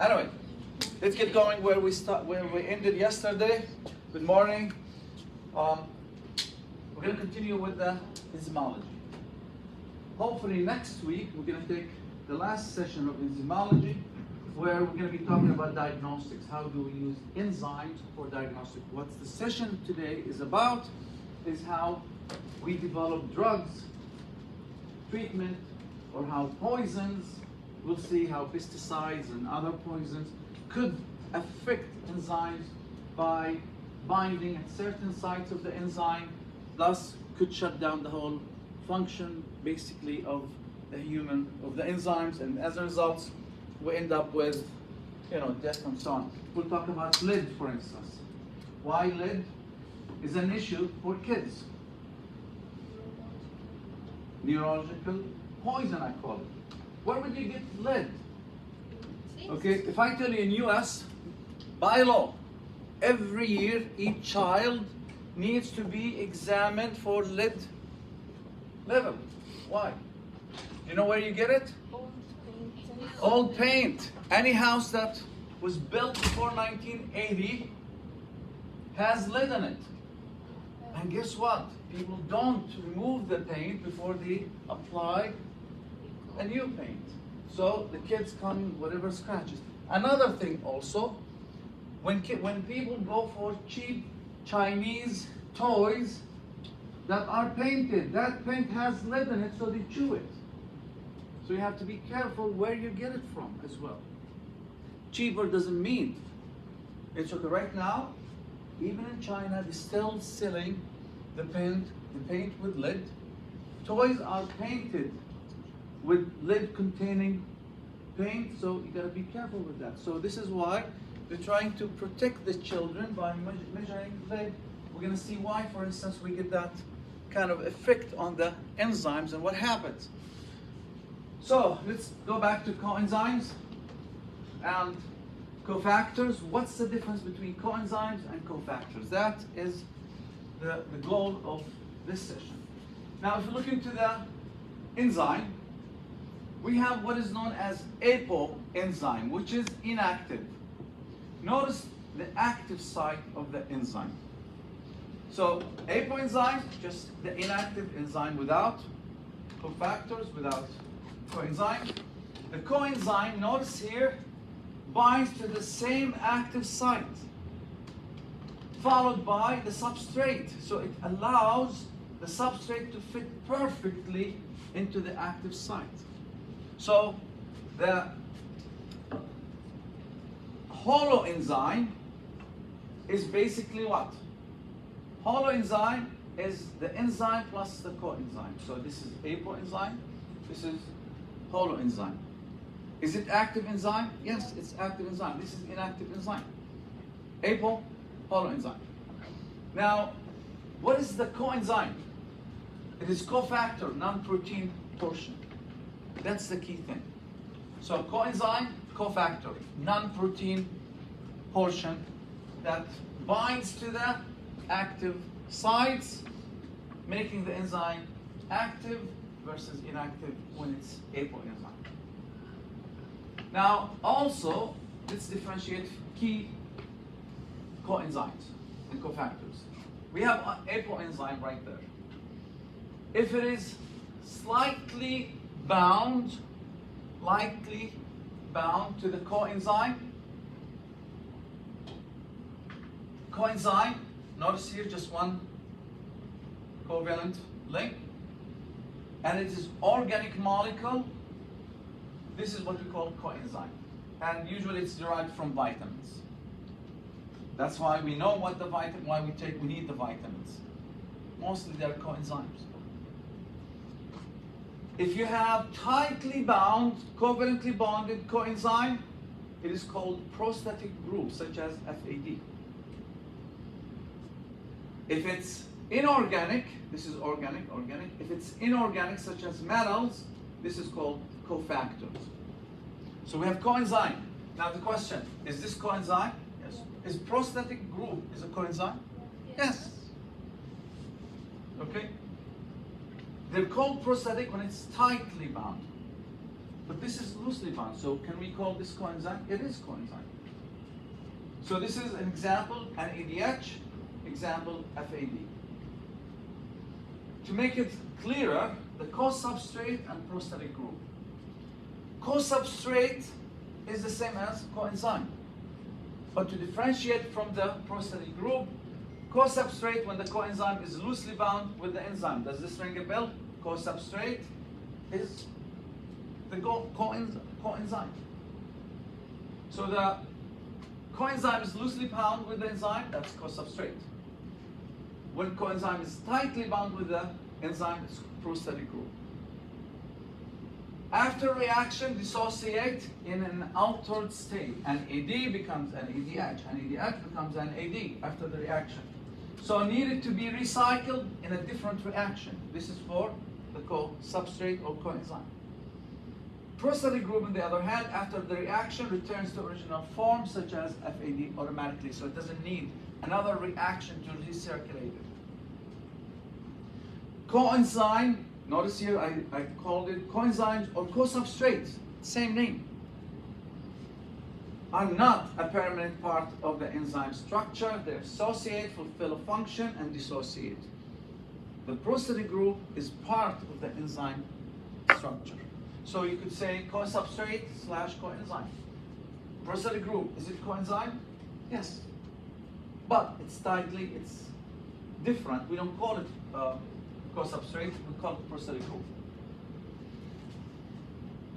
Anyway, let's get going where we ended yesterday. Good morning. We're going to continue with the enzymology. Hopefully next week we're going to take the last session of enzymology, where we're going to be talking about diagnostics. How do we use enzymes for diagnostics? What the session today is about is how we develop drugs, treatment, or how poisons, we'll see how pesticides and other poisons could affect enzymes by binding at certain sites of the enzyme, thus could shut down the whole function basically of the enzymes, and as a result we end up with death and so on. We'll talk about lead, for instance. Why lead is an issue for kids. Neurological poison, I call it. Where would you get lead? Okay, if I tell you in US, by law, every year each child needs to be examined for lead level. Why? You know where you get it? Old paint. Any house that was built before 1980 has lead in it. And guess what? People don't remove the paint before they apply a new paint. So the kids come whatever scratches. Another thing also, when people go for cheap Chinese toys that are painted, that paint has lead in it, so they chew it. So you have to be careful where you get it from as well. Cheaper doesn't mean. It's okay. Right now, even in China, they're still selling the paint with lead. Toys are painted with lead-containing paint, so you gotta be careful with that. So this is why we're trying to protect the children by measuring lead. We're gonna see why, for instance, we get that kind of effect on the enzymes and what happens. So let's go back to coenzymes and cofactors. What's the difference between coenzymes and cofactors? That is the goal of this session. Now, if you look into the enzyme, we have what is known as apo enzyme, which is inactive. Notice the active site of the enzyme. So apo enzyme, just the inactive enzyme without cofactors, without coenzyme. The coenzyme, notice here, binds to the same active site, followed by the substrate. So it allows the substrate to fit perfectly into the active site. So the holoenzyme is basically what? Holoenzyme is the enzyme plus the coenzyme. So this is apo enzyme, this is holoenzyme. Is it active enzyme? Yes, it's active enzyme. This is inactive enzyme. Apo, holoenzyme. Now, what is the coenzyme? It is cofactor, non-protein portion. That's the key thing. So coenzyme, cofactor, non-protein portion that binds to the active sites, making the enzyme active versus inactive when it's apo enzyme. Now, also, let's differentiate key coenzymes and cofactors. We have an apo enzyme right there. If it is slightly bound to the coenzyme, notice here just one covalent link, and it is organic molecule, this is what we call coenzyme. And usually it's derived from vitamins. That's why we know what we need the vitamins. Mostly they're coenzymes. If you have tightly bound, covalently bonded coenzyme, it is called prostatic group, such as FAD. If it's inorganic, this is organic. If it's inorganic, such as metals, this is called cofactors. So we have coenzyme. Now the question, is this coenzyme? Yes. Is prostatic group a coenzyme? Yes. Okay. They're called prostatic when it's tightly bound. but this is loosely bound. So can we call this coenzyme? It is coenzyme. So this is an example, NADH, example, FAD. To make it clearer, the co-substrate and prosthetic group. Co-substrate is the same as coenzyme. But to differentiate from the prosthetic group, co-substrate when the coenzyme is loosely bound with the enzyme. Does this ring a bell? Co-substrate is the coenzyme. So the coenzyme is loosely bound with the enzyme, that's co-substrate. When coenzyme is tightly bound with the enzyme, it's prosthetic group. After reaction, dissociate in an altered state. NAD becomes NADH. NADH becomes NAD after the reaction. So needed to be recycled in a different reaction. This is for the co-substrate or coenzyme. Prosthetic group, on the other hand, after the reaction returns to original form, such as FAD automatically. So it doesn't need another reaction to recirculate it. Coenzyme, notice here I called it coenzymes or co-substrates, same name, are not a permanent part of the enzyme structure. They associate, fulfill a function, and dissociate. The prosthetic group is part of the enzyme structure. So you could say co-substrate / coenzyme. Prosthetic group, is it coenzyme? Yes. But it's different. We don't call it co-substrate, we call it prosthetic group.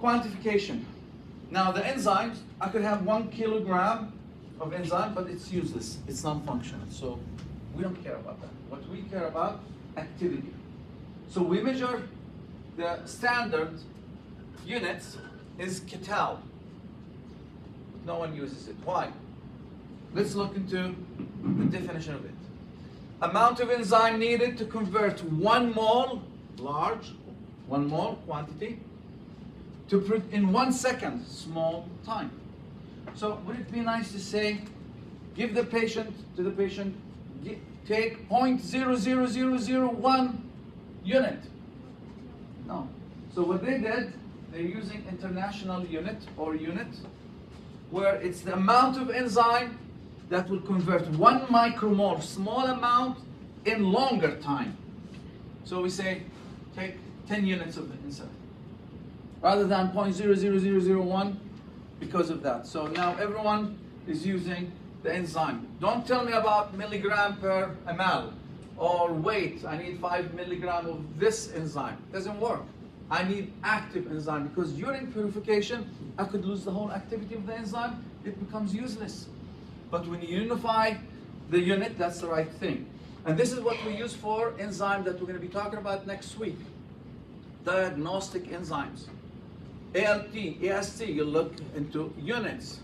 Quantification. Now the enzymes, I could have 1 kilogram of enzyme, but it's useless. It's non-functional. So we don't care about that. What we care about, activity. So we measure the standard units is kcal. No one uses it. Why? Let's look into the definition of it. Amount of enzyme needed to convert 1 mole, large, 1 mole quantity, to in 1 second, small time. So would it be nice to say, give the patient, take 0.00001 unit? No. So what they did, they're using international unit or unit, where it's the amount of enzyme that will convert 1 micromole, small amount, in longer time. So we say, take 10 units of the enzyme, rather than 0.00001 because of that. So now everyone is using the enzyme. Don't tell me about milligram per ml or weight. I need 5 milligram of this enzyme. Doesn't work. I need active enzyme, because during purification, I could lose the whole activity of the enzyme. It becomes useless. But when you unify the unit, that's the right thing. And this is what we use for enzyme that we're going to be talking about next week. Diagnostic enzymes. ALT, AST, you look into units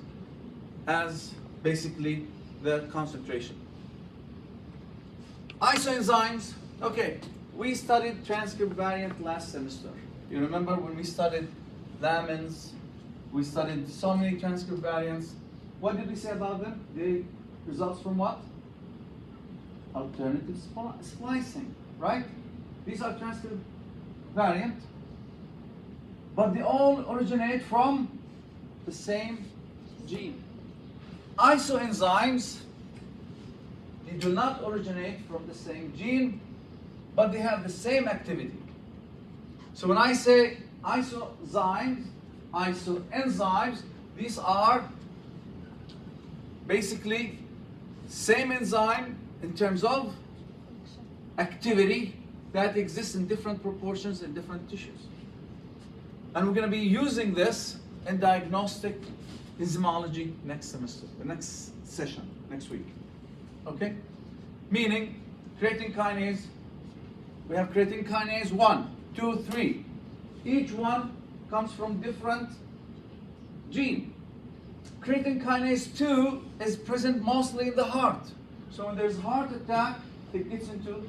as basically the concentration. Isoenzymes, okay, we studied transcript variant last semester. You remember when we studied lamins, we studied so many transcript variants. What did we say about them? They results from what? Alternative splicing, right? These are transcript variant, but they all originate from the same gene. Isoenzymes, they do not originate from the same gene, but they have the same activity. So when I say isoenzymes, these are basically same enzyme in terms of activity that exists in different proportions in different tissues. And we're going to be using this in diagnostic enzymology next semester, the next session, next week. Okay? Meaning, creatine kinase, we have creatine kinase 1, 2, 3. Each one comes from different gene. Creatine kinase 2 is present mostly in the heart. So when there's heart attack, it gets into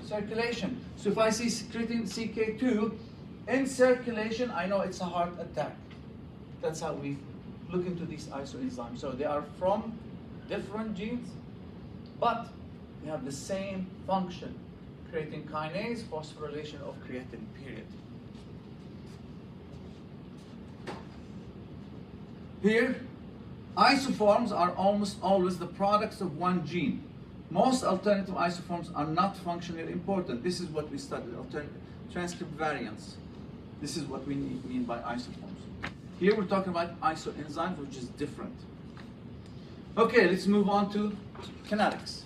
circulation. So if I see creatine CK2 in circulation, I know it's a heart attack. That's how we look into these isoenzymes. So they are from different genes, but they have the same function. Creatine kinase, phosphorylation of creatine, period. Here, isoforms are almost always the products of one gene. Most alternative isoforms are not functionally important. This is what we studied, alternative transcript variants. This is what we mean by isoforms. Here we're talking about isoenzymes, which is different. Okay, let's move on to kinetics.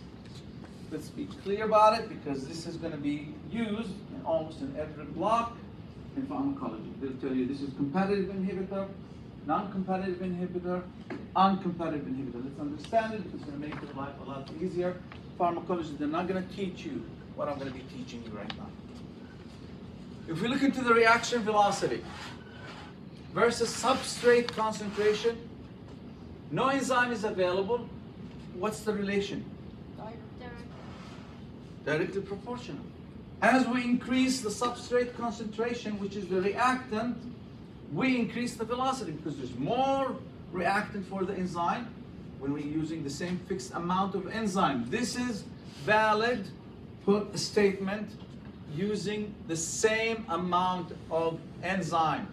Let's be clear about it, because this is going to be used almost in every block in pharmacology. They'll tell you this is competitive inhibitor, non-competitive inhibitor, uncompetitive inhibitor. Let's understand it, because it's going to make your life a lot easier. Pharmacology, they're not going to teach you what I'm going to be teaching you right now. If we look into the reaction velocity versus substrate concentration, no enzyme is available. What's the relation? Directly proportional. As we increase the substrate concentration, which is the reactant, we increase the velocity, because there's more reactant for the enzyme when we're using the same fixed amount of enzyme. This is valid, put a statement using the same amount of enzyme.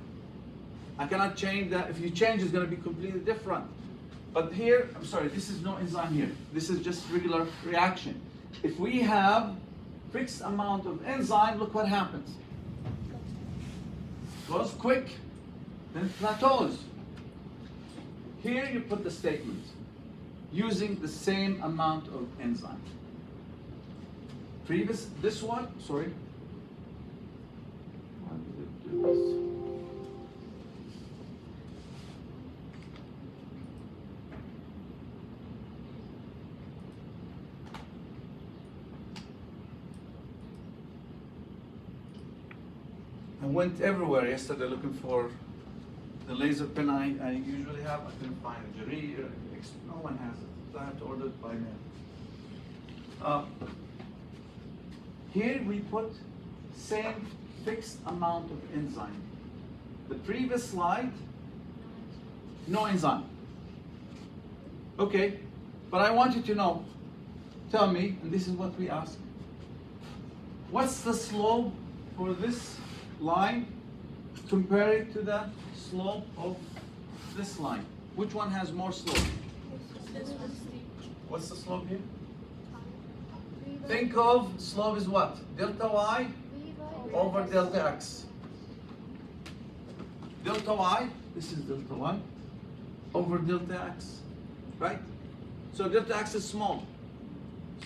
I cannot change that. If you change, it's going to be completely different. But here, I'm sorry, this is no enzyme here. This is just regular reaction. If we have fixed amount of enzyme, look what happens. It goes quick, then it plateaus. Here you put the statement using the same amount of enzyme. This one, sorry. Why did it do this? I went everywhere yesterday looking for the laser pen I usually have. I couldn't find it. No one has it. So I have to order it by mail. Here we put same fixed amount of enzyme. The previous slide, no enzyme. Okay, but I want you to know, tell me, and this is what we ask, what's the slope for this line compared to the slope of this line? Which one has more slope? What's the slope here? Think of slope is what? Delta y over delta x. Delta y, this is delta y, over delta x, right? So delta x is small.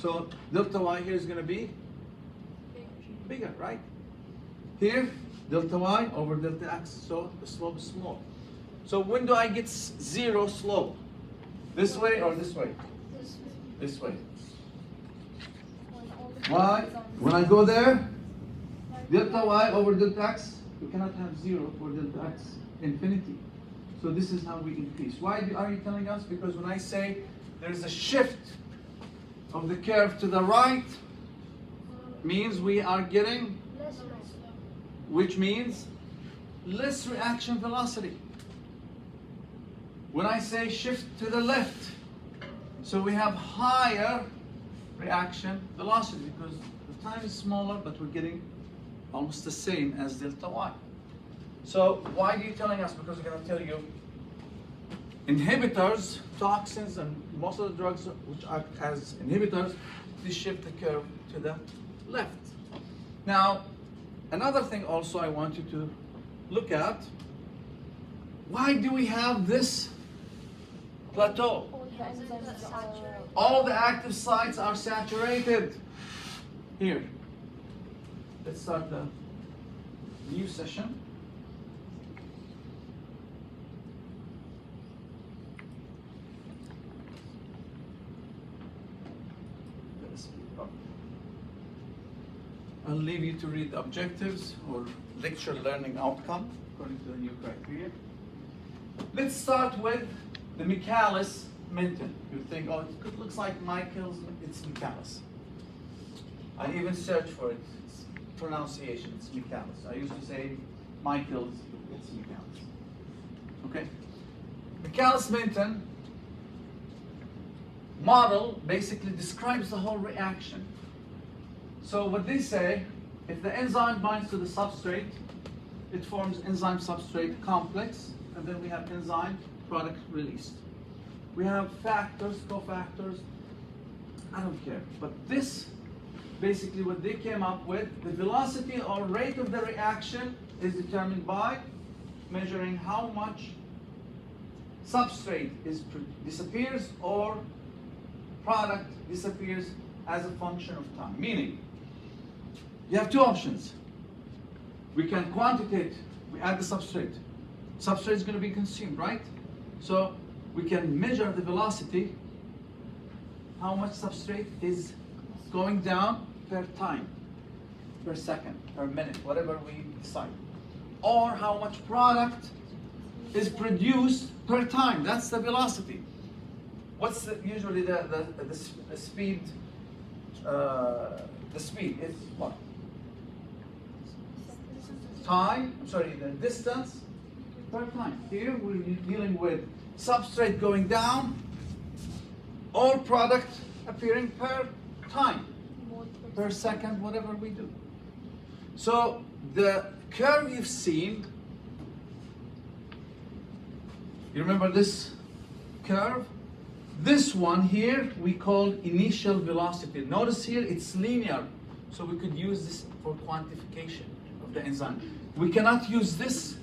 So delta y here is going to be bigger, right? Here, delta y over delta x, so the slope is small. So when do I get zero slope? This way or this way? This way. Why? When I go there, delta y over delta x, we cannot have zero for delta x, infinity. So this is how we increase. Why are you telling us? Because when I say there's a shift of the curve to the right, means we are getting, which means less reaction velocity. When I say shift to the left, so we have higher reaction velocity, because the time is smaller, but we're getting almost the same as delta y. So why are you telling us? Because we're going to tell you inhibitors, toxins, and most of the drugs which act as inhibitors, they shift the curve to the left. Now, another thing also I want you to look at, why do we have this plateau? All the active sites are saturated. Here, let's start the new session. I'll leave you to read the objectives or lecture learning outcome according to the new criteria. Let's start with the Michaelis-Menten. You think, oh, it looks like Michael's, it's Michaelis. I even searched for it. It's pronunciation, it's Michaelis. I used to say Michael's, it's Michaelis. Okay? Michaelis-Menten model basically describes the whole reaction. So what they say, if the enzyme binds to the substrate, it forms enzyme-substrate complex, and then we have enzyme product released. We have factors, cofactors, I don't care. But this, basically what they came up with, the velocity or rate of the reaction is determined by measuring how much substrate disappears or product disappears as a function of time. Meaning, you have two options. We can quantitate, we add the substrate. Substrate is going to be consumed, right? So we can measure the velocity, how much substrate is going down per time, per second, per minute, whatever we decide. Or how much product is produced per time. That's the velocity. What's usually the speed? The speed is what? Time, the distance per time. Here we're dealing with substrate going down or product appearing per time, per second, whatever we do. So the curve you've seen, you remember this curve? This one here we call initial velocity. Notice here it's linear, so we could use this for quantification of the enzyme. We cannot use this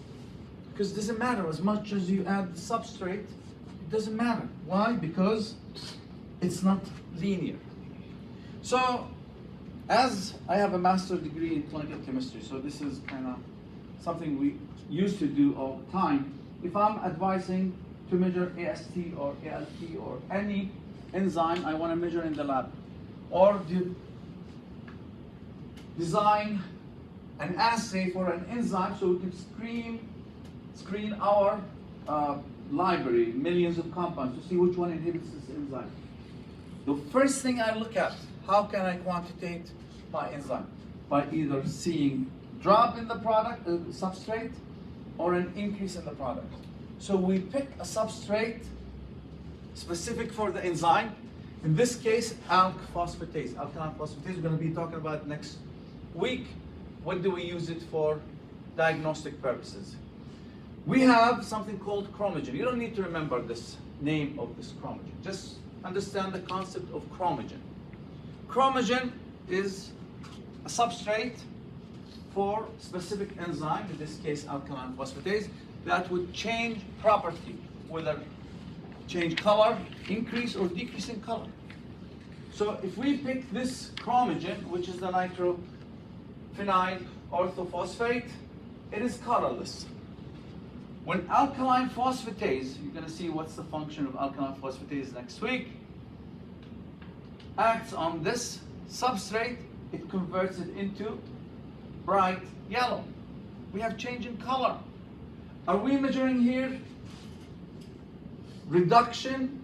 because it doesn't matter. As much as you add the substrate, it doesn't matter. Why? Because it's not linear. So, as I have a master's degree in clinical chemistry, so this is kind of something we used to do all the time. If I'm advising to measure AST or ALT or any enzyme I want to measure in the lab, or design an assay for an enzyme so we can screen our library, millions of compounds, to see which one inhibits this enzyme. The first thing I look at, how can I quantitate my enzyme? By either seeing drop in the product, substrate, or an increase in the product. So we pick a substrate specific for the enzyme. In this case, alk phosphatase, alkaline phosphatase. We're going to be talking about next week. What do we use it for? Diagnostic purposes. We have something called chromogen. You don't need to remember this name of this chromogen. Just understand the concept of chromogen. Chromogen is a substrate for specific enzyme, in this case alkaline phosphatase, that would change property, whether change color, increase or decrease in color. So if we pick this chromogen, which is the nitrophenyl orthophosphate, it is colorless. When alkaline phosphatase, you're going to see what's the function of alkaline phosphatase next week, acts on this substrate, it converts it into bright yellow. We have change in color. Are we measuring here reduction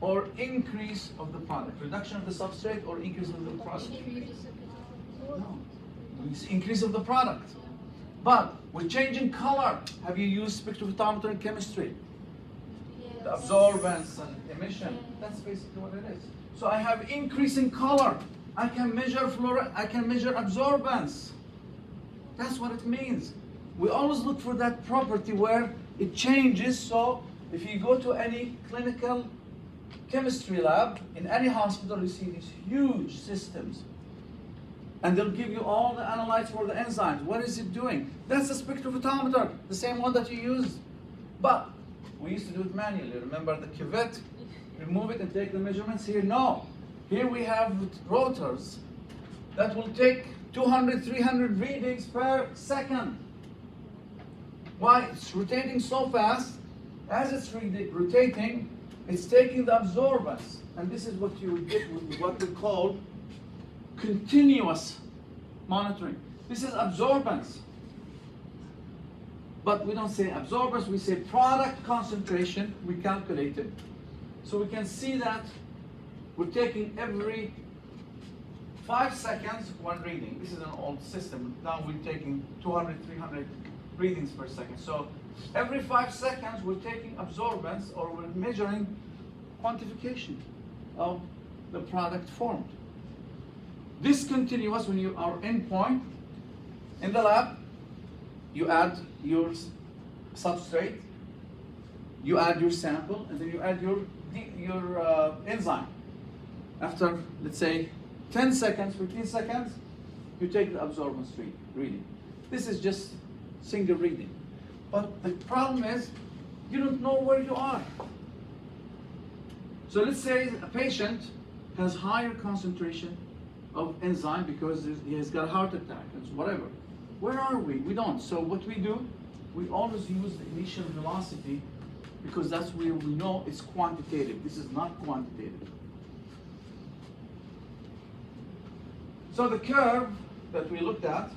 or increase of the product? Reduction of the substrate or increase of the product? No. Increase of the product. But with change in color, have you used spectrophotometer in chemistry? Yes. The absorbance and emission, that's basically what it is. So I have increase in color. I can measure I can measure absorbance. That's what it means. We always look for that property where it changes. So if you go to any clinical chemistry lab in any hospital, you see these huge systems. And they'll give you all the analytes for the enzymes. What is it doing? That's a spectrophotometer, the same one that you use. But we used to do it manually. Remember the cuvette? Remove it and take the measurements here? No. Here we have rotors that will take 200, 300 readings per second. Why? It's rotating so fast. As it's rotating, it's taking the absorbance. And this is what you would get with what we call continuous monitoring. This is absorbance. But we don't say absorbance, we say product concentration. We calculate it. So we can see that we're taking every 5 seconds one reading. This is an old system. Now we're taking 200, 300 readings per second. So every 5 seconds we're taking absorbance, or we're measuring quantification of the product formed. Discontinuous, when you are endpoint in the lab, you add your substrate, You add your sample, and then you add your enzyme. After, let's say, 10 seconds, 15 seconds, you take the absorbance reading. This is just single reading. But the problem is, you don't know where you are. So let's say a patient has higher concentration of enzyme because he has got a heart attack and whatever. Where are we? We don't. So what we do, we always use the initial velocity because that's where we know it's quantitative. This is not quantitative. So the curve that we looked at,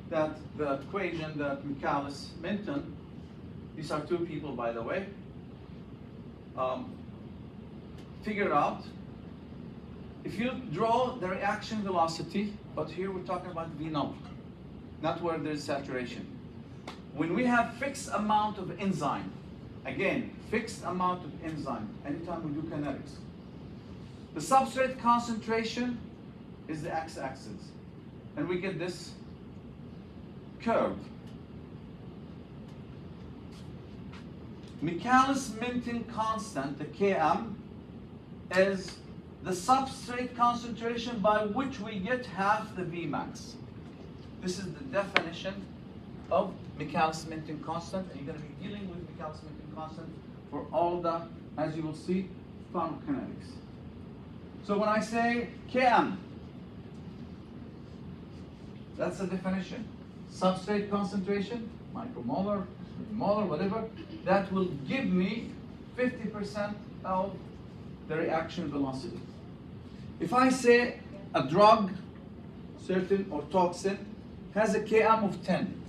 that the equation that Michaelis-Menten, these are two people, by the way, figured out. If you draw the reaction velocity, but here we're talking about V null, not where there's saturation. When we have fixed amount of enzyme, again, fixed amount of enzyme, anytime we do kinetics, the substrate concentration is the x-axis, and we get this curve. Michaelis-Menten constant, the Km, is the substrate concentration by which we get half the Vmax. This is the definition of Michaelis-Menten constant, and you're going to be dealing with Michaelis-Menten constant for all the, as you will see, pharmacokinetics. So when I say Km, that's the definition. Substrate concentration, micromolar, molar, whatever, that will give me 50% of the reaction velocity. If I say a drug, certain or toxin, has a Km of 10,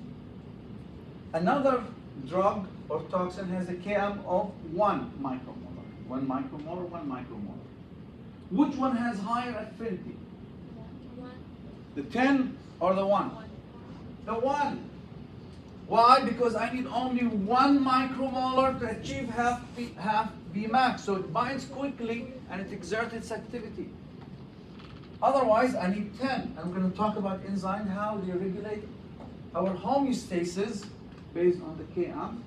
another drug or toxin has a Km of 1 micromolar, 1 micromolar, 1 micromolar. Which one has higher affinity? The 10 or the 1? The 1. Why? Because I need only 1 micromolar to achieve half Vmax. So it binds quickly and it exerts its activity. Otherwise, I need 10. I'm going to talk about enzymes, how they regulate our homeostasis based on the Km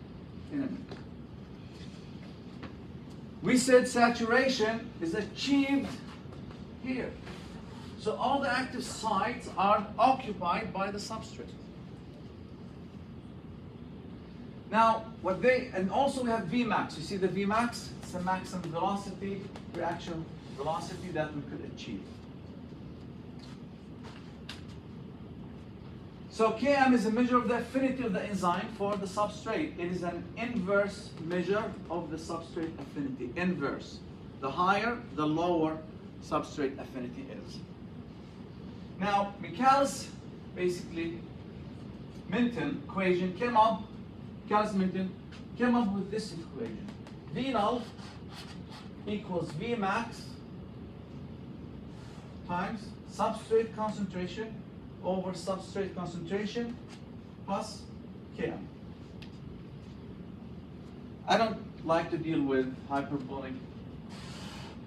in a minute. We said saturation is achieved here. So all the active sites are occupied by the substrate. Now, and also we have Vmax. You see the Vmax? It's the maximum velocity, reaction velocity that we could achieve. So Km is a measure of the affinity of the enzyme for the substrate. It is an inverse measure of the substrate affinity. Inverse. The higher, the lower substrate affinity is. Now, Michaelis, basically, Menten equation Michaelis-Menten came up with this equation. V null equals Vmax times substrate concentration over substrate concentration plus Km. I don't like to deal with hyperbolic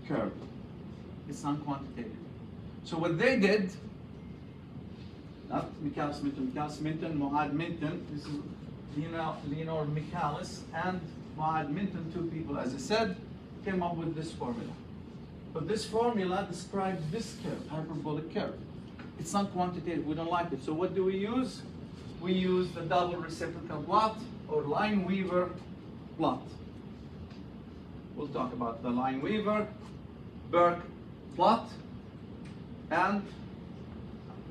curve. It's non-quantitative. So what they did, not Michaelis-Menten, Michaelis-Menten, Moad-Menten, this is Leonor Michaelis and Moad-Menten, two people, as I said, came up with this formula. But this formula describes this curve, hyperbolic curve. It's not quantitative, we don't like it. So what do we use? We use the double reciprocal plot or Lineweaver plot. We'll talk about the Lineweaver-Burke plot and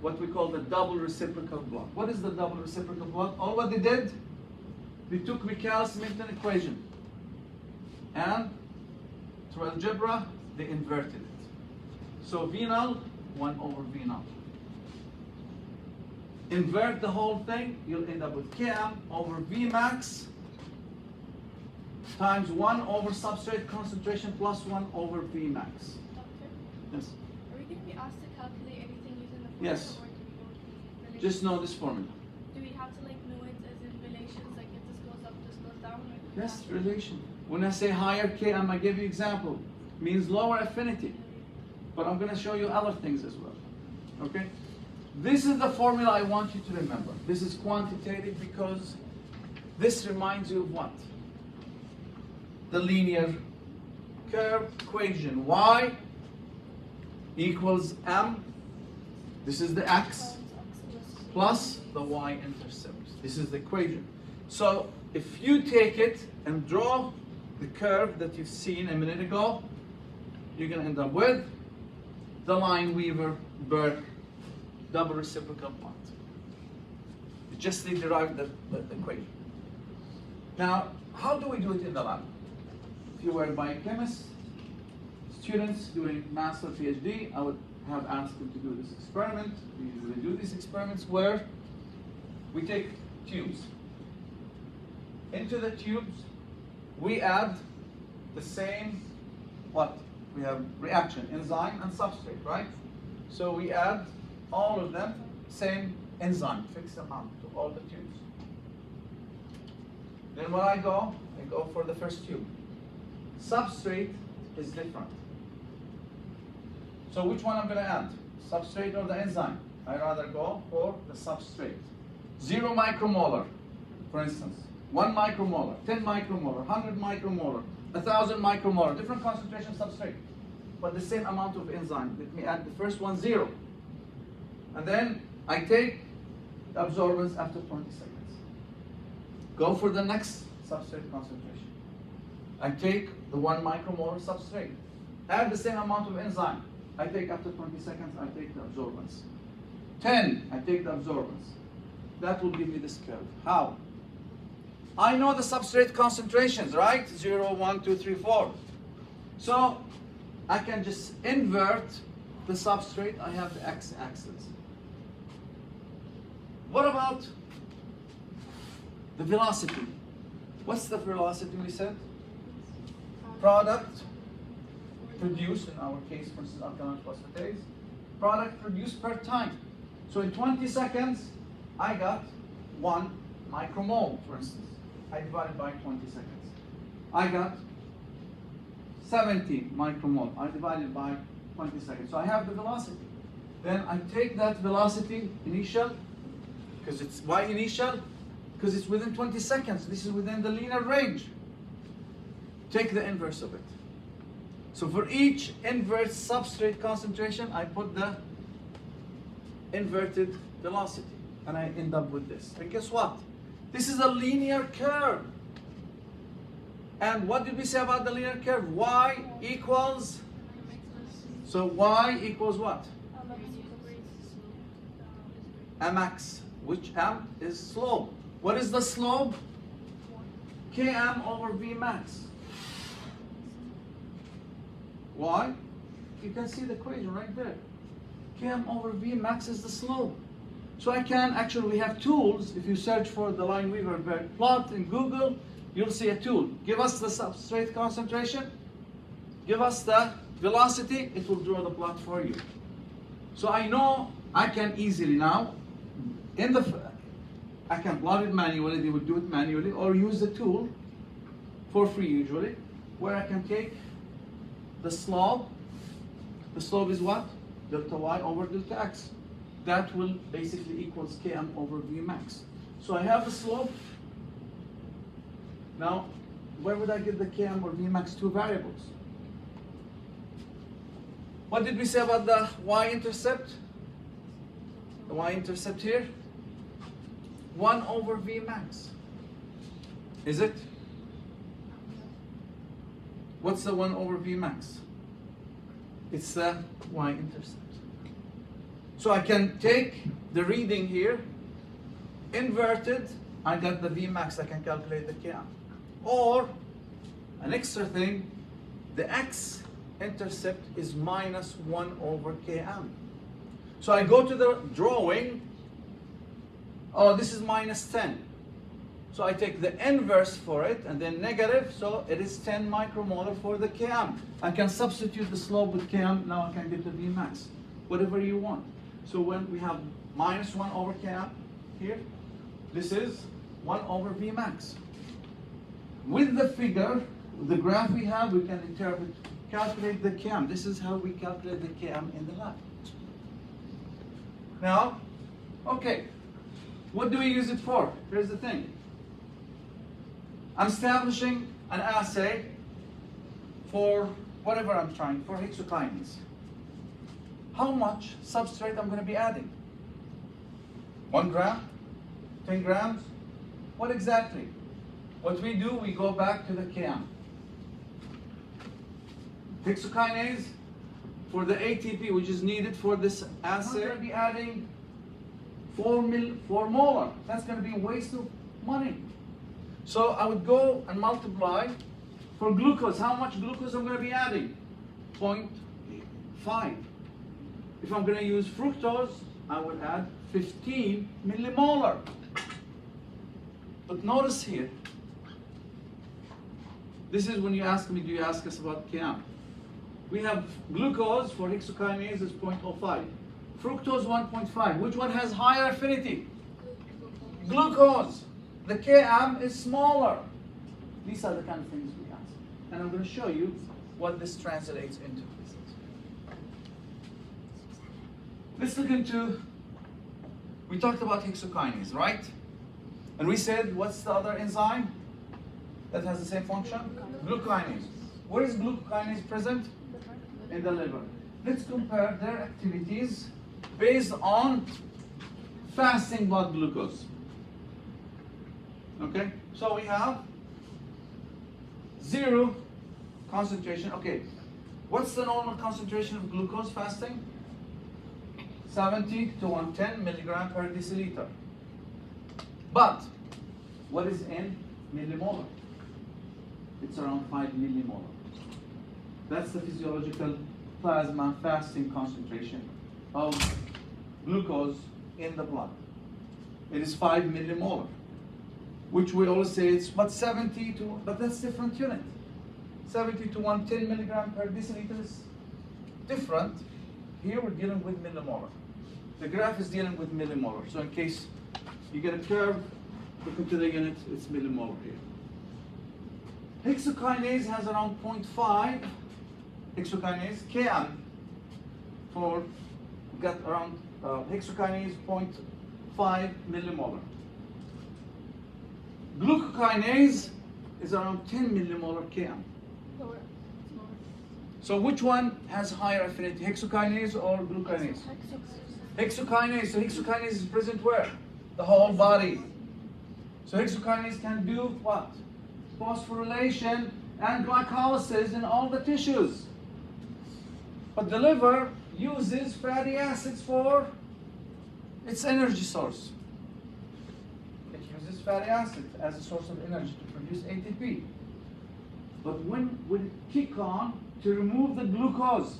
what we call the double reciprocal plot. What is the double reciprocal plot? All what they did, they took Michaelis-Menten equation and through algebra, they inverted it. So V null, 1 over V null. Invert the whole thing, you'll end up with Km over Vmax times 1 over substrate concentration plus 1 over Vmax. Doctor? Yes? Are we going to be asked to calculate everything using the formula? Yes. Or do we know Just know this formula. Do we have to know it as in relations, like if this goes up, this goes down? Or Yes, relation. When I say higher Km, I give you example. Means lower affinity. But I'm going to show you other things as well. Okay? This is the formula I want you to remember. This is quantitative because this reminds you of what? the linear curve equation. Y equals m, this is the x, plus the y-intercept. This is the equation. So if you take it and draw the curve that you've seen a minute ago, you're going to end up with the Lineweaver-Burke double reciprocal plot. You just need to derive the equation. Now, how do we do it in the lab? If you were biochemist, students doing master PhD, I would have asked them to do this experiment. We usually do these experiments where we take tubes. Into the tubes, we add the same, what? We have reaction, enzyme and substrate, right? So we add all of them, same enzyme, fixed amount to all the tubes. Then when I go for the first tube. Substrate is different. So which one I'm going to add? Substrate or the enzyme? I rather go for the substrate. 0 micromolar, for instance. 1 micromolar, 10 micromolar, 100 micromolar, 1,000 micromolar, different concentration substrate, but the same amount of enzyme. Let me add the first one 0. And then I take the absorbance after 20 seconds. Go for the next substrate concentration. I take the 1 micromolar substrate. Add the same amount of enzyme. I take after 20 seconds, I take the absorbance. 10, I take the absorbance. That will give me this curve. How? I know the substrate concentrations, right? 0, 1, 2, 3, 4. So I can just invert the substrate. I have the x-axis. What about the velocity? What's the velocity we said? Product produced, in our case, for instance, alkaline phosphatase. Product produced per time. So in 20 seconds, I got 1 micromole, for instance. I divided by 20 seconds. I got 70 micromole. I divided by 20 seconds. So I have the velocity. Then I take that velocity initial, because it's why initial? Because it's within 20 seconds. This is within the linear range. Take the inverse of it. So for each inverse substrate concentration, I put the inverted velocity. And I end up with this. And guess what? This is a linear curve. And what did we say about the linear curve? Y equals, so Y equals what? Mx, which M is slope. What is the slope? Km over V max. Why? You can see the equation right there. Km over V max is the slope. So I can actually, we have tools. If you search for the Lineweaver-Burke plot in Google, you'll see a tool. Give us the substrate concentration, give us the velocity, it will draw the plot for you. So I know I can easily now, I can plot it manually, they would do it manually, or use the tool for free usually, where I can take the slope. The slope is what? Delta y over delta x. That will basically equals Km over V max. So I have the slope. Now, where would I get the Km or V max? Two variables. What did we say about the y-intercept? The y-intercept here? 1 over V max. Is it? What's the 1 over V max? It's the y-intercept. So I can take the reading here, inverted, I got the V max, I can calculate the Km. Or, an extra thing, the x-intercept is minus 1 over Km. So I go to the drawing, oh, this is minus 10. So I take the inverse for it, and then negative, so it is 10 micromolar for the Km. I can substitute the slope with Km, now I can get the V max, whatever you want. So when we have minus 1 over Km here, this is 1 over V max. With the figure, the graph we have, we can interpret, calculate the Km. This is how we calculate the Km in the lab. Now, okay, what do we use it for? Here's the thing. I'm establishing an assay for whatever I'm trying, for hexokinase, how much substrate I'm going to be adding? 1 gram? 10 grams? What exactly? What we do, we go back to the Km. Hexokinase, for the ATP which is needed for this assay, I'm going to be adding 4 molar. That's going to be a waste of money. So I would go and multiply. For glucose, how much glucose I'm going to be adding? 0.5. If I'm going to use fructose, I would add 15 millimolar. But notice here, this is when you ask me, do you ask us about Km? We have glucose for hexokinase is 0.05. Fructose 1.5. Which one has higher affinity? Glucose. The Km is smaller. These are the kind of things we ask. And I'm going to show you what this translates into. Let's look into, we talked about hexokinase, right? And we said, what's the other enzyme that has the same function? Glucokinase. Where is glucokinase present? In the liver. Let's compare their activities based on fasting blood glucose. Okay, so we have 0 concentration. Okay, what's the normal concentration of glucose fasting? 70 to 110 milligram per deciliter. But what is in millimolar? It's around 5 millimolar. That's the physiological plasma fasting concentration of glucose in the blood. It is 5 millimolar, which we always say it's but 70 to, but that's different unit. 70 to 110 milligram per deciliter is different. Here we're dealing with millimolar. The graph is dealing with millimolar. So in case you get a curve, look into the unit, it's millimolar here. Hexokinase has around 0.5 hexokinase Km for got around hexokinase 0.5 millimolar. Glucokinase is around 10 millimolar Km. Lower. So which one has higher affinity, hexokinase or glucokinase? Hexokinase. So hexokinase is present where? The whole body. So hexokinase can do what? Phosphorylation and glycolysis in all the tissues. But the liver uses fatty acids for its energy source. It uses fatty acids as a source of energy to produce ATP. But when it kick on to remove the glucose,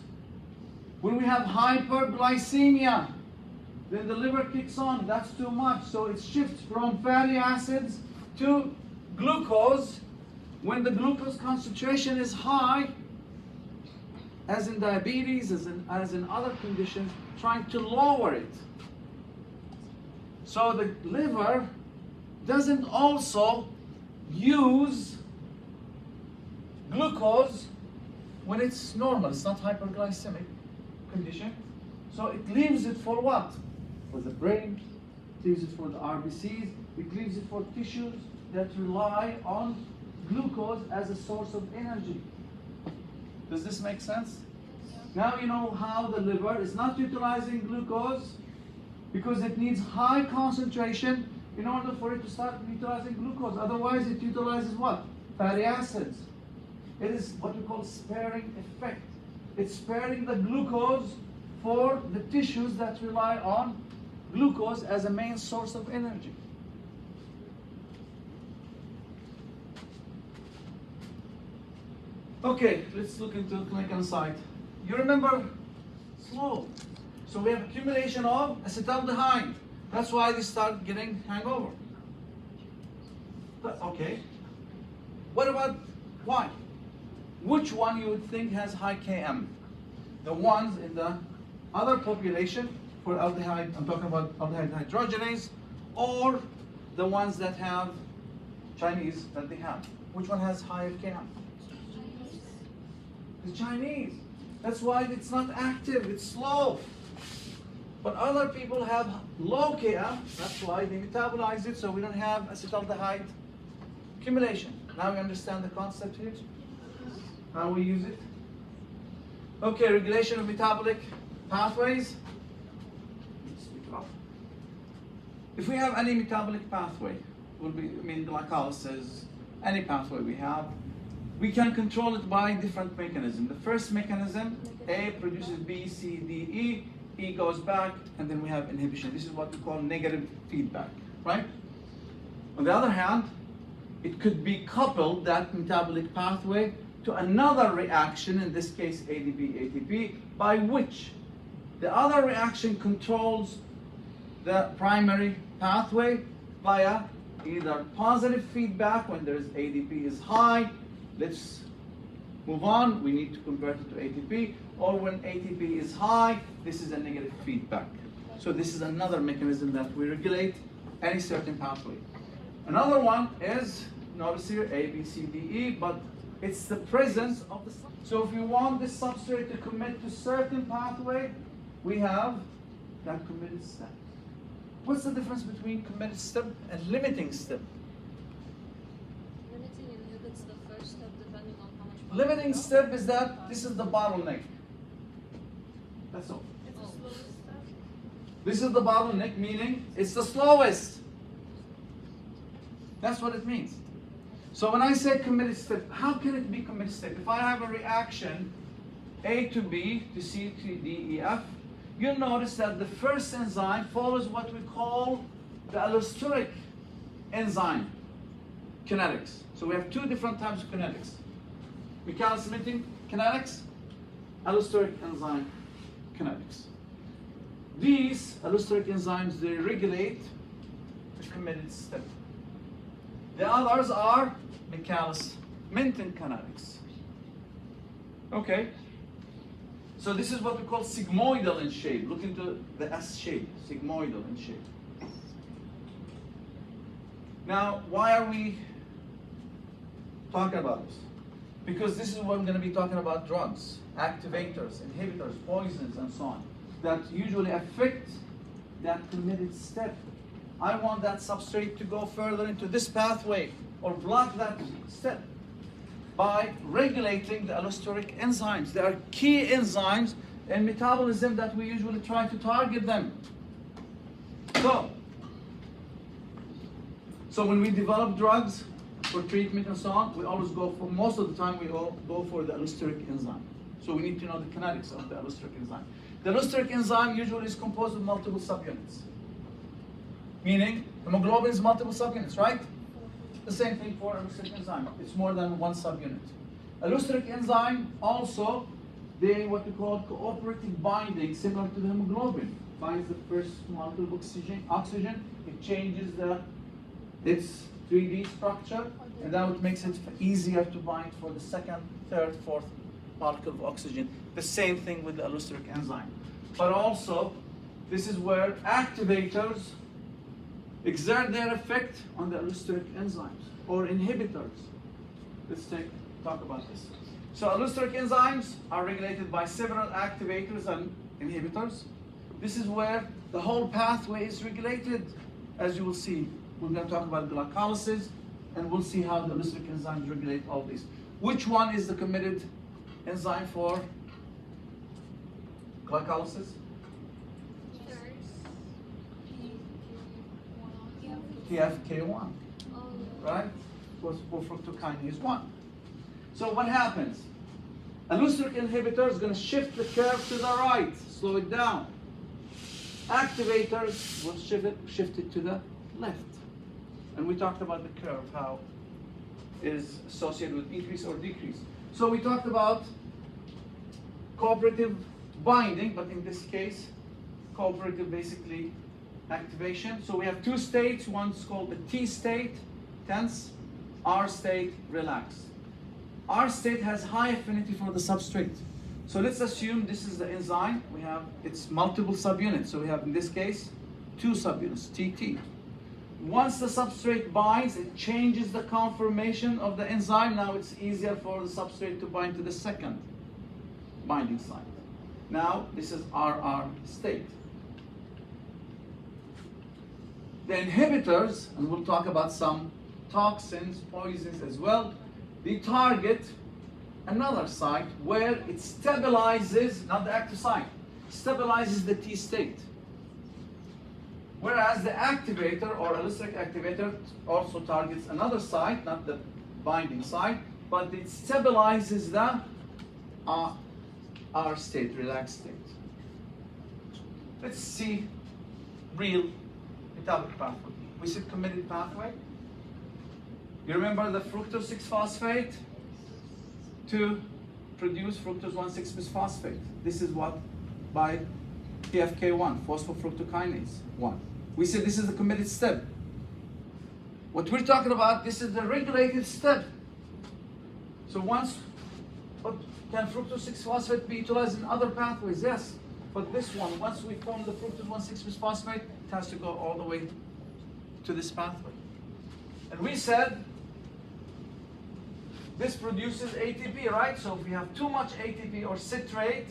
when we have hyperglycemia, then the liver kicks on. That's too much. So it shifts from fatty acids to glucose. When the glucose concentration is high, as in diabetes, as in other conditions, trying to lower it. So the liver doesn't also use glucose when it's normal. It's not hyperglycemic condition. So it leaves it for what? For the brain, it leaves it for the RBCs, it leaves it for tissues that rely on glucose as a source of energy. Does this make sense? Now you know how the liver is not utilizing glucose because it needs high concentration in order for it to start utilizing glucose. Otherwise it utilizes what? Fatty acids. It is what we call sparing effect. It's sparing the glucose for the tissues that rely on glucose as a main source of energy. Okay, let's look into the clinical side. You remember slow. So we have accumulation of acetaldehyde. That's why they start getting hangover. But, okay. What about why? Which one you would think has high Km? The ones in the other population for aldehyde, I'm talking about aldehyde dehydrogenase, or the ones that have Chinese that they have. Which one has higher Km? The Chinese. That's why it's not active, it's slow. But other people have low Km, that's why they metabolize it, so we don't have acetaldehyde accumulation. Now we understand the concept here? how we use it. Okay, regulation of metabolic pathways. Let's speak it up. If we have any metabolic pathway, will be, glycolysis, any pathway we can control it by different mechanisms. The first mechanism, A produces B, C, D, E, E goes back, and then we have inhibition. This is what we call negative feedback, right? On the other hand, it could be coupled, that metabolic pathway, to another reaction, in this case ADP, ATP, by which the other reaction controls the primary pathway via either positive feedback when there's ADP is high, let's move on, we need to convert it to ATP, or when ATP is high, this is a negative feedback. So this is another mechanism that we regulate any certain pathway. Another one is, notice here, A, B, C, D, E, but it's the presence of the substrate. So if you want this substrate to commit to certain pathway, we have that committed step. What's the difference between committed step and limiting step? Limiting inhibits the first step depending on how much. Limiting step is that this is the bottleneck. That's all. It's the slowest step. This is the bottleneck, meaning it's the slowest. That's what it means. So when I say committed step, how can it be committed step? If I have a reaction A to B to C to D, E, F, you'll notice that the first enzyme follows what we call the allosteric enzyme kinetics. So we have two different types of kinetics. Mechanical limiting kinetics, allosteric enzyme kinetics. These allosteric enzymes, they regulate the committed step. The others are Michaelis-Menten kinetics. Okay. So this is what we call sigmoidal in shape. Look into the S shape, sigmoidal in shape. Now, why are we talking about this? Because this is what I'm going to be talking about: drugs, activators, inhibitors, poisons, and so on, that usually affect that committed step. I want that substrate to go further into this pathway or block that step by regulating the allosteric enzymes. They are key enzymes in metabolism that we usually try to target them. So when we develop drugs for treatment and so on, we always go for, most of the time we all go for the allosteric enzyme. So we need to know the kinetics of the allosteric enzyme. The allosteric enzyme usually is composed of multiple subunits. Meaning, hemoglobin is multiple subunits, right? The same thing for allosteric enzyme. It's more than one subunit. Allosteric enzyme also, they what we call cooperative binding, similar to the hemoglobin. Binds the first molecule of oxygen. It changes its 3D structure, and that would makes it easier to bind for the second, third, fourth particle of oxygen. The same thing with the allosteric enzyme. But also, this is where activators exert their effect on the allosteric enzymes, or inhibitors. Let's talk about this. So allosteric enzymes are regulated by several activators and inhibitors. This is where the whole pathway is regulated. As you will see, we're going to talk about glycolysis, and we'll see how the allosteric enzymes regulate all these. Which one is the committed enzyme for glycolysis? TFK1, right? Or fructokinase 1. So what happens? Allosteric inhibitor is going to shift the curve to the right, slow it down. Activators will shift it to the left. And we talked about the curve, how it is associated with increase or decrease. So we talked about cooperative binding, but in this case, cooperative basically activation. So we have two states. One's called the T state, tense, R state, relax. R state has high affinity for the substrate. So let's assume this is the enzyme. We have its multiple subunits. So we have, in this case, two subunits, TT. Once the substrate binds, it changes the conformation of the enzyme. Now it's easier for the substrate to bind to the second binding site. Now this is RR state. The inhibitors, and we'll talk about some toxins, poisons as well, they target another site where it stabilizes, not the active site, stabilizes the T state. Whereas the activator or allosteric activator also targets another site, not the binding site, but it stabilizes the R state, relaxed state. Let's see real metabolic pathway. We said committed pathway. You remember the fructose 6-phosphate to produce fructose 1,6-bisphosphate. This is what by PFK1, phosphofructokinase 1. We said this is the committed step. What we're talking about, this is the regulated step. So once, but can fructose 6-phosphate be utilized in other pathways? Yes. But this one, once we form the fructose 1,6-bisphosphate, it has to go all the way to this pathway. And we said this produces ATP, right? So if we have too much ATP or citrate,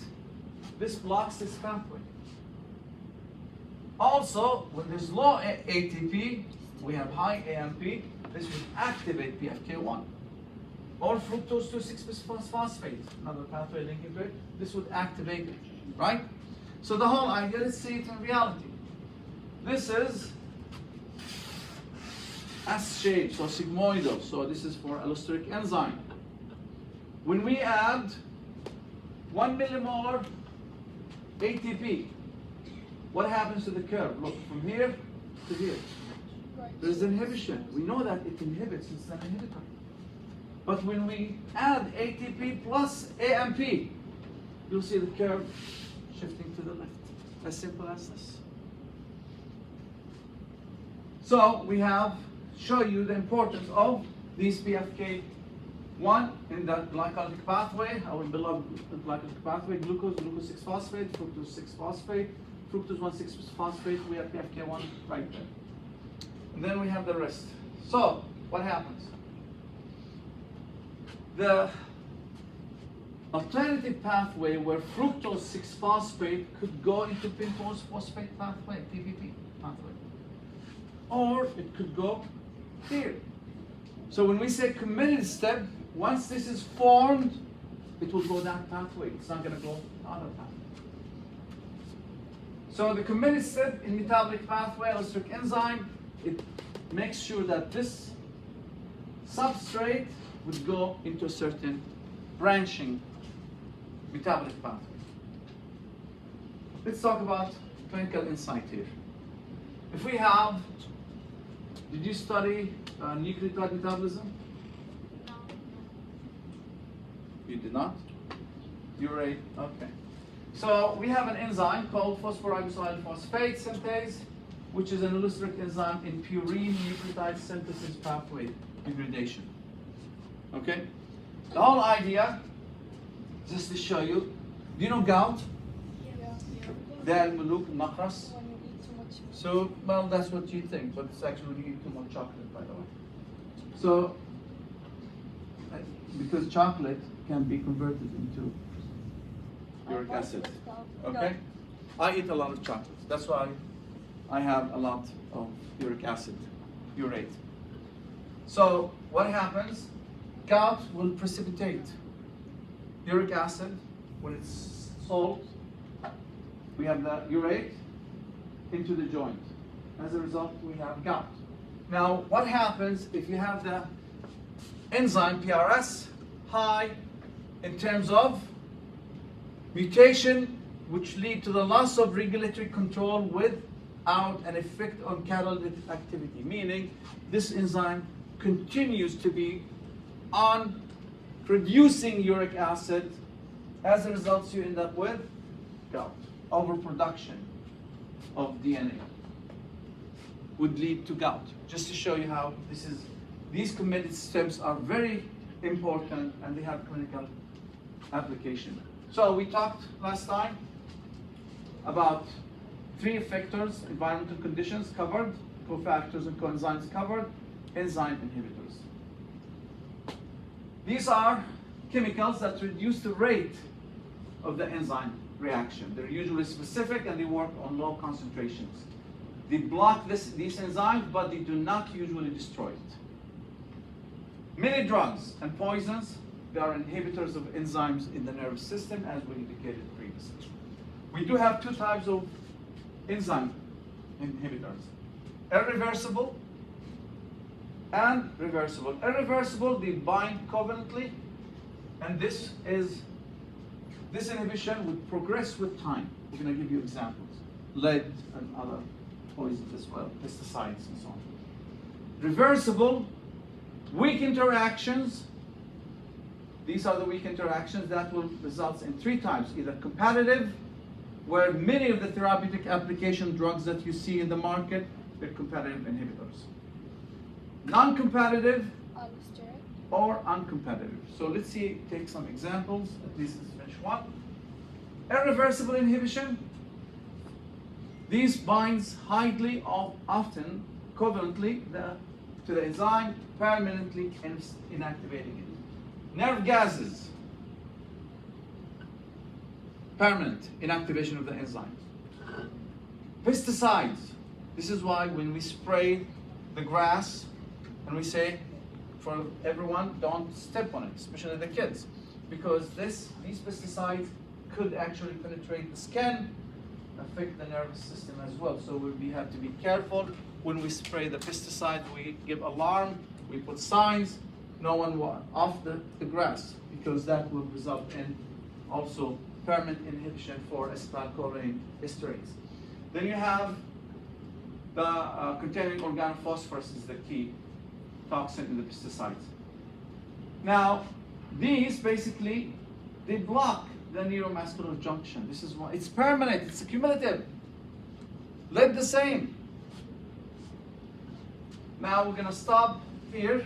this blocks this pathway. Also, when there's low ATP, we have high AMP, this will activate PFK1. Or fructose 2,6-bisphosphate, another pathway linking to it, this would activate it, right? So the whole idea, let's see it in reality. This is S-shaped, so sigmoidal, so this is for allosteric enzyme. When we add 1 millimolar ATP, what happens to the curve? Look, from here to here. There's inhibition. We know that it inhibits, it's an inhibitor. But when we add ATP plus AMP, you'll see the curve shifting to the left. As simple as this. So we have show you the importance of these PFK1 in the glycolytic pathway, our beloved glycolytic pathway, glucose 6-phosphate, fructose 6-phosphate, fructose 1,6-bisphosphate, we have PFK1 right there. And then we have the rest. So what happens? The alternative pathway where fructose 6-phosphate could go into pentose phosphate pathway, PPP pathway. Or it could go here. So when we say committed step, once this is formed, it will go that pathway. It's not going to go the other pathway. So the committed step in metabolic pathway, allosteric enzyme, it makes sure that this substrate would go into a certain branching metabolic pathway. Let's talk about clinical insight here. If we have, did you study nucleotide metabolism? No. You did not? You were okay. So we have an enzyme called phosphoribosylphosphate phosphate synthase, which is an allosteric enzyme in purine nucleotide synthesis pathway degradation. Okay? The whole idea, just to show you, do you know gout? Dal, muluk, nakras. When you eat too much. So, well, that's what you think, but it's actually when you eat too much chocolate, by the way. So, because chocolate can be converted into uric acid. Okay? I eat a lot of chocolate. That's why I have a lot of uric acid, urate. So, what happens? Gout will precipitate uric acid when it's salt. We have the urate into the joint. As a result, we have gout. Now, what happens if you have the enzyme PRS high in terms of mutation, which lead to the loss of regulatory control without an effect on catalytic activity, meaning this enzyme continues to be on producing uric acid. As a result, you end up with gout. Overproduction of DNA would lead to gout. Just to show you how these committed steps are very important and they have clinical application. So we talked last time about 3 effectors, environmental conditions covered, cofactors and coenzymes covered, enzyme inhibitors. These are chemicals that reduce the rate of the enzyme reaction. They're usually specific and they work on low concentrations. They block these enzymes, but they do not usually destroy it. Many drugs and poisons They are inhibitors of enzymes in the nervous system, as we indicated previously. We do have two types of enzyme inhibitors: irreversible and reversible. Irreversible, they bind covalently, and this inhibition would progress with time. We're going to give you examples: lead and other poisons as well, pesticides and so on. Reversible, weak interactions. These are the weak interactions that will result in three types: either competitive, where many of the therapeutic application drugs that you see in the market, they're competitive inhibitors. Non-competitive or uncompetitive. So let's take some examples. At least let's finish one. Irreversible inhibition. These binds highly, often covalently to the enzyme, permanently inactivating it. Nerve gases. Permanent inactivation of the enzymes. Pesticides. This is why when we spray the grass and we say for everyone, don't step on it, especially the kids, because these pesticides could actually penetrate the skin, affect the nervous system as well. So we have to be careful when we spray the pesticide. We give alarm, we put signs, no one off the grass, because that will result in also permanent inhibition for acetylcholine esterase. Then you have the containing organophosphorus is the key toxin in the pesticides. Now, these basically, they block the neuromuscular junction. This is why it's permanent, it's cumulative. Lead the same. Now we're going to stop here.